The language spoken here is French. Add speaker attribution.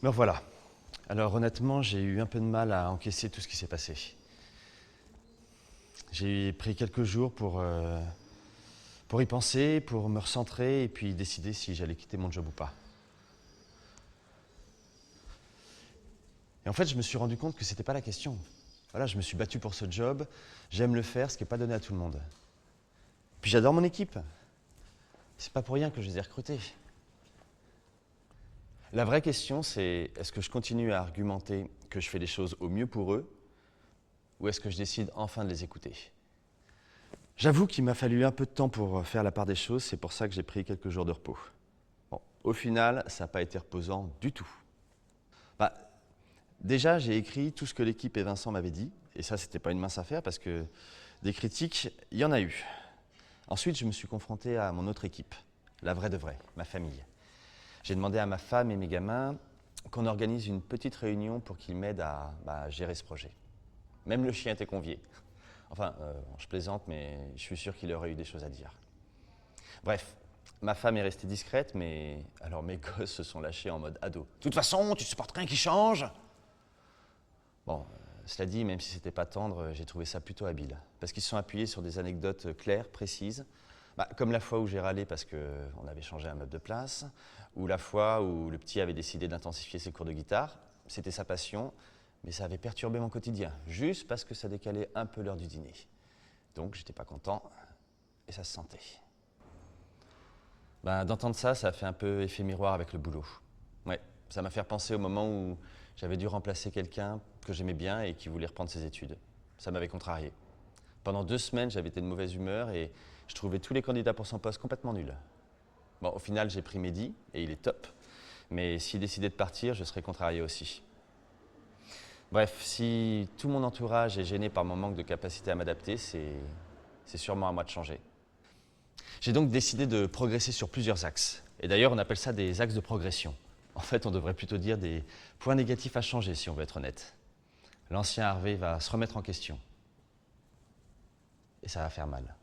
Speaker 1: Me revoilà. Alors honnêtement, j'ai eu un peu de mal à encaisser tout ce qui s'est passé. J'ai pris quelques jours pour y penser, pour me recentrer et puis décider si j'allais quitter mon job ou pas. Et en fait, je me suis rendu compte que c'était pas la question. Voilà, je me suis battu pour ce job, j'aime le faire, ce qui n'est pas donné à tout le monde. Puis j'adore mon équipe. C'est pas pour rien que je les ai recrutés. La vraie question, c'est est-ce que je continue à argumenter que je fais les choses au mieux pour eux ou est-ce que je décide enfin de les écouter? J'avoue qu'il m'a fallu un peu de temps pour faire la part des choses, c'est pour ça que j'ai pris quelques jours de repos. Bon, au final, ça n'a pas été reposant du tout. Déjà, j'ai écrit tout ce que l'équipe et Vincent m'avaient dit, et ça, c'était pas une mince affaire parce que des critiques, il y en a eu. Ensuite, je me suis confronté à mon autre équipe, la vraie de vraie, ma famille. J'ai demandé à ma femme et mes gamins qu'on organise une petite réunion pour qu'ils m'aident à gérer ce projet. Même le chien était convié. Enfin, je plaisante, mais je suis sûr qu'il aurait eu des choses à dire. Bref, ma femme est restée discrète, mais alors mes gosses se sont lâchés en mode ado. De toute façon, tu ne supportes rien qui change. Bon, cela dit, même si c'était pas tendre, j'ai trouvé ça plutôt habile. Parce qu'ils se sont appuyés sur des anecdotes claires, précises. Comme la fois où j'ai râlé parce qu'on avait changé un meuble de place, ou la fois où le petit avait décidé d'intensifier ses cours de guitare. C'était sa passion, mais ça avait perturbé mon quotidien, juste parce que ça décalait un peu l'heure du dîner. Donc j'étais pas content, et ça se sentait. D'entendre ça, ça a fait un peu effet miroir avec le boulot. Ouais, ça m'a fait penser au moment où j'avais dû remplacer quelqu'un que j'aimais bien et qui voulait reprendre ses études. Ça m'avait contrarié. Pendant 2 semaines, j'avais été de mauvaise humeur et je trouvais tous les candidats pour son poste complètement nuls. Bon, au final, j'ai pris Mehdi et il est top. Mais s'il décidait de partir, je serais contrarié aussi. Bref, si tout mon entourage est gêné par mon manque de capacité à m'adapter, c'est sûrement à moi de changer. J'ai donc décidé de progresser sur plusieurs axes. Et d'ailleurs, on appelle ça des axes de progression. En fait, on devrait plutôt dire des points négatifs à changer, si on veut être honnête. L'ancien Harvey va se remettre en question. Et ça va faire mal.